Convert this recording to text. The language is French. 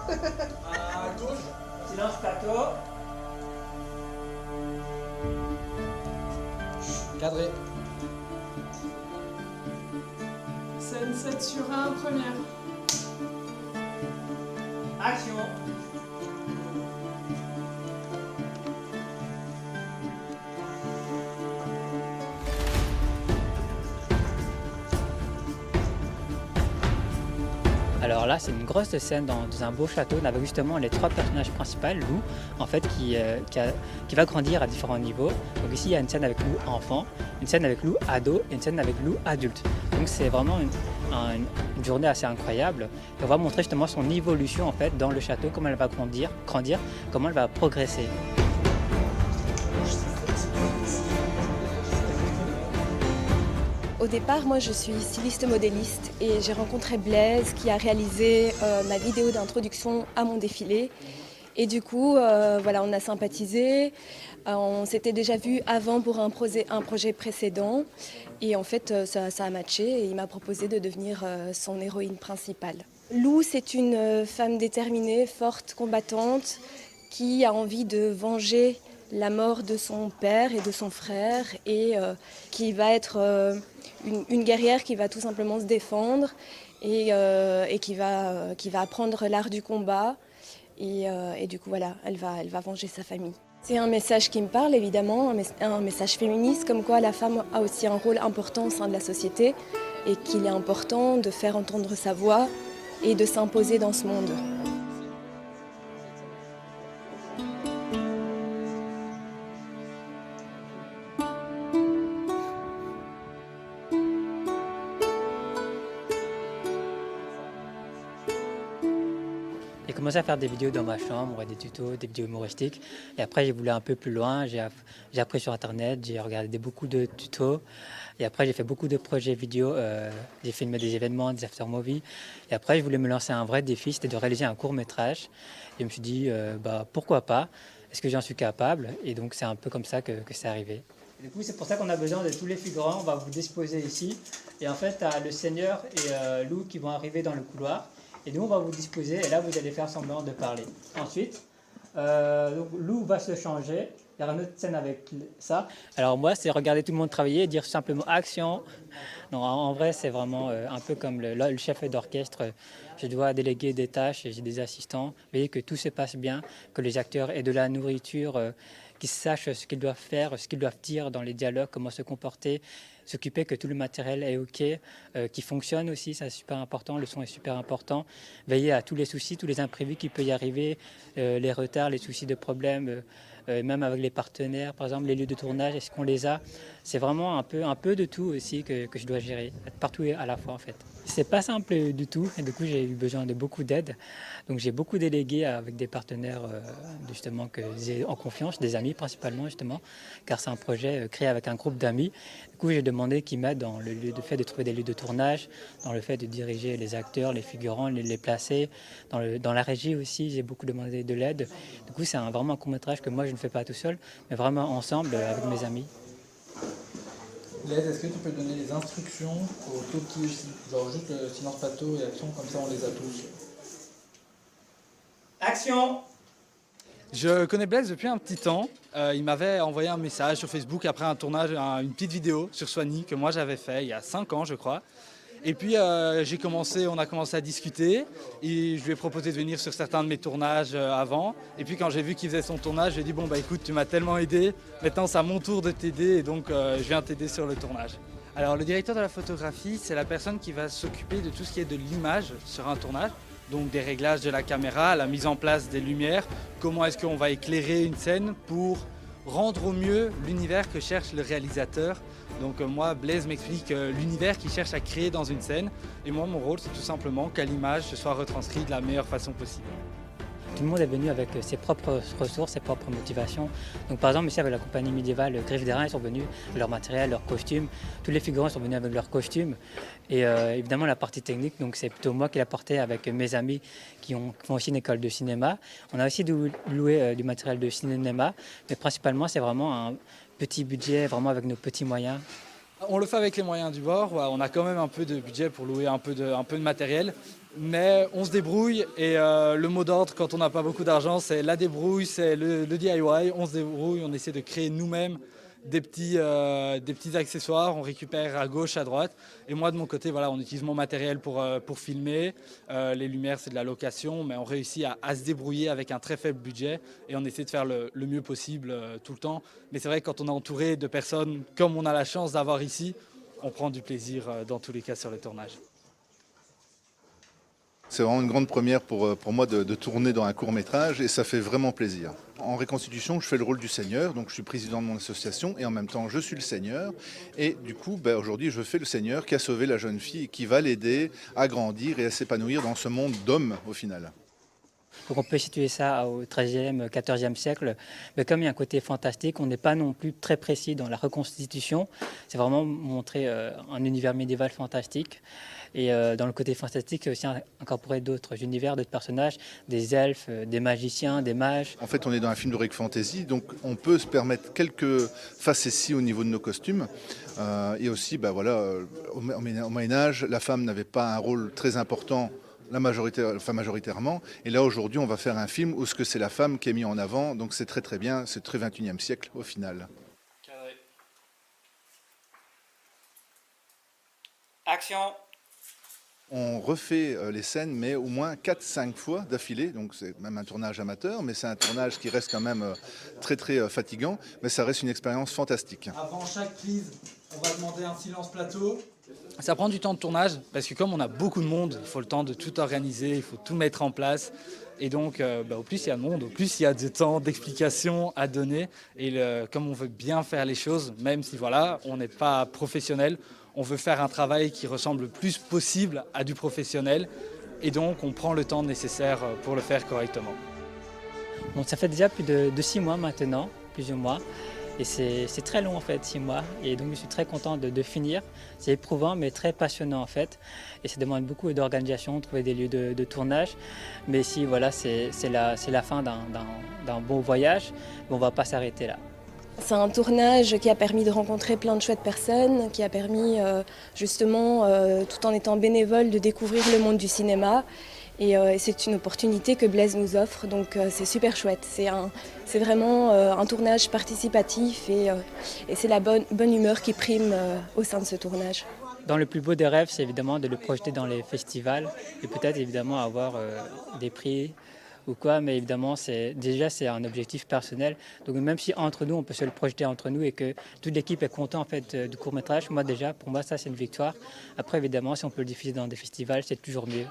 À gauche. Silence plateau. Cadré. Scène 7 sur 1, première. Action. Alors là, c'est une grosse scène dans un beau château avec justement les trois personnages principaux, Lou, en fait, qui va grandir à différents niveaux. Donc ici, il y a une scène avec Lou enfant, une scène avec Lou ado et une scène avec Lou adulte. Donc c'est vraiment une journée assez incroyable. Et on va montrer justement son évolution en fait dans le château, comment elle va grandir, comment elle va progresser. Au départ, moi je suis styliste modéliste et j'ai rencontré Blaise qui a réalisé ma vidéo d'introduction à mon défilé. Et du coup, voilà, on a sympathisé, on s'était déjà vu avant pour un projet précédent. Et en fait, ça a matché et il m'a proposé de devenir son héroïne principale. Lou, c'est une femme déterminée, forte, combattante, qui a envie de venger la mort de son père et de son frère et qui va être une guerrière qui va tout simplement se défendre et qui va apprendre l'art du combat et du coup voilà, elle va venger sa famille. C'est un message qui me parle évidemment, un message féministe comme quoi la femme a aussi un rôle important au sein de la société et qu'il est important de faire entendre sa voix et de s'imposer dans ce monde. J'ai commencé à faire des vidéos dans ma chambre, des tutos, des vidéos humoristiques. Et après, j'ai voulu un peu plus loin. J'ai appris sur Internet, j'ai regardé beaucoup de tutos. Et après, j'ai fait beaucoup de projets vidéo. J'ai filmé des événements, des after-movies. Et après, je voulais me lancer un vrai défi, c'était de réaliser un court-métrage. Et je me suis dit, pourquoi pas? Est-ce que j'en suis capable? Et donc, c'est un peu comme ça que c'est arrivé. Et du coup, c'est pour ça qu'on a besoin de tous les figurants. On va vous disposer ici. Et en fait, tu as le Seigneur et Lou qui vont arriver dans le couloir. Et nous, on va vous disposer, et là, vous allez faire semblant de parler. Ensuite, donc, Lou va se changer. Il y aura une autre scène avec ça. Alors moi, c'est regarder tout le monde travailler et dire simplement action. Non, en vrai, c'est vraiment un peu comme le chef d'orchestre. Je dois déléguer des tâches, j'ai des assistants. Veiller que tout se passe bien, que les acteurs aient de la nourriture, qu'ils sachent ce qu'ils doivent faire, ce qu'ils doivent dire dans les dialogues, comment se comporter, s'occuper que tout le matériel est OK, qui fonctionne aussi, ça c'est super important, le son est super important. Veiller à tous les soucis, tous les imprévus qui peuvent y arriver, les retards, les soucis de problèmes, même avec les partenaires, par exemple les lieux de tournage, est-ce qu'on les a? C'est vraiment un peu de tout aussi que je dois gérer, partout et à la fois en fait. C'est pas simple du tout et du coup j'ai eu besoin de beaucoup d'aide. Donc j'ai beaucoup délégué avec des partenaires justement que j'ai en confiance, des amis principalement justement, car c'est un projet créé avec un groupe d'amis. Du coup j'ai demandé qu'ils m'aident dans le fait de trouver des lieux de tournage, dans le fait de diriger les acteurs, les figurants, les placer, dans la régie aussi j'ai beaucoup demandé de l'aide. Du coup c'est vraiment un court-métrage que moi je ne fais pas tout seul, mais vraiment ensemble avec mes amis. Blaise, est-ce que tu peux donner les instructions aux tout petits, genre juste silence plateau et action, comme ça on les a tous. Action! Je connais Blaise depuis un petit temps. Il m'avait envoyé un message sur Facebook après un tournage, une petite vidéo sur Soigny que moi j'avais fait il y a 5 ans je crois. Et puis on a commencé à discuter et je lui ai proposé de venir sur certains de mes tournages avant. Et puis quand j'ai vu qu'il faisait son tournage, j'ai dit bon bah écoute, tu m'as tellement aidé, maintenant c'est à mon tour de t'aider et donc je viens t'aider sur le tournage. Alors le directeur de la photographie, c'est la personne qui va s'occuper de tout ce qui est de l'image sur un tournage. Donc des réglages de la caméra, la mise en place des lumières, comment est-ce qu'on va éclairer une scène pour rendre au mieux l'univers que cherche le réalisateur. Donc moi, Blaise m'explique l'univers qu'il cherche à créer dans une scène. Et moi, mon rôle, c'est tout simplement qu'à l'image, ce soit retranscrit de la meilleure façon possible. Tout le monde est venu avec ses propres ressources, ses propres motivations. Donc par exemple ici avec la compagnie médiévale Griffes d'Airain, ils sont venus avec leur matériel, leurs costumes. Tous les figurants sont venus avec leurs costumes. Et évidemment la partie technique, donc c'est plutôt moi qui l'ai porté avec mes amis qui font aussi une école de cinéma. On a aussi loué du matériel de cinéma, mais principalement c'est vraiment un petit budget, vraiment avec nos petits moyens. On le fait avec les moyens du bord, on a quand même un peu de budget pour louer un peu de matériel. Mais on se débrouille et le mot d'ordre quand on n'a pas beaucoup d'argent, c'est la débrouille, c'est le DIY. On se débrouille, on essaie de créer nous-mêmes des petits accessoires, on récupère à gauche, à droite. Et moi de mon côté, voilà, on utilise mon matériel pour filmer. Les lumières, c'est de la location, mais on réussit à se débrouiller avec un très faible budget et on essaie de faire le mieux possible tout le temps. Mais c'est vrai que quand on est entouré de personnes comme on a la chance d'avoir ici, on prend du plaisir dans tous les cas sur le tournage. C'est vraiment une grande première pour moi de tourner dans un court-métrage et ça fait vraiment plaisir. En reconstitution, je fais le rôle du Seigneur, donc je suis président de mon association et en même temps je suis le Seigneur. Et du coup, aujourd'hui, je fais le Seigneur qui a sauvé la jeune fille et qui va l'aider à grandir et à s'épanouir dans ce monde d'hommes au final. Donc on peut situer ça au XIIIe, XIVe siècle. Mais comme il y a un côté fantastique, on n'est pas non plus très précis dans la reconstitution. C'est vraiment montrer un univers médiéval fantastique. Et dans le côté fantastique, c'est aussi incorporer d'autres univers, d'autres personnages, des elfes, des magiciens, des mages. En fait, on est dans un film d'heroic fantasy, donc on peut se permettre quelques facéties au niveau de nos costumes. Et aussi, au Moyen-Âge, la femme n'avait pas un rôle très important majoritairement. Et là, aujourd'hui, on va faire un film où ce que c'est la femme qui est mise en avant. Donc c'est très très bien, c'est très 21e siècle au final. Action! On refait les scènes, mais au moins 4-5 fois d'affilée. Donc c'est même un tournage amateur, mais c'est un tournage qui reste quand même très très fatigant. Mais ça reste une expérience fantastique. Avant chaque prise, on va demander un silence plateau. Ça prend du temps de tournage parce que comme on a beaucoup de monde, il faut le temps de tout organiser, il faut tout mettre en place. Et donc, au plus il y a de monde, au plus il y a du temps d'explication à donner. Et comme on veut bien faire les choses, même si voilà, on n'est pas professionnel, on veut faire un travail qui ressemble le plus possible à du professionnel. Et donc, on prend le temps nécessaire pour le faire correctement. Bon, ça fait déjà plus de 6 mois maintenant, plusieurs mois. Et c'est très long en fait, 6 mois. Et donc je suis très content de finir. C'est éprouvant mais très passionnant en fait. Et ça demande beaucoup d'organisation, trouver des lieux de tournage. Mais si voilà, c'est la fin d'un bon voyage, on ne va pas s'arrêter là. C'est un tournage qui a permis de rencontrer plein de chouettes personnes, qui a permis justement, tout en étant bénévole, de découvrir le monde du cinéma. Et c'est une opportunité que Blaise nous offre, donc c'est super chouette. C'est vraiment un tournage participatif et c'est la bonne humeur qui prime au sein de ce tournage. Dans le plus beau des rêves, c'est évidemment de le projeter dans les festivals et peut-être évidemment avoir des prix ou quoi, mais évidemment c'est un objectif personnel. Donc même si entre nous on peut se le projeter entre nous et que toute l'équipe est contente en fait du court-métrage, pour moi ça c'est une victoire. Après évidemment si on peut le diffuser dans des festivals, c'est toujours mieux.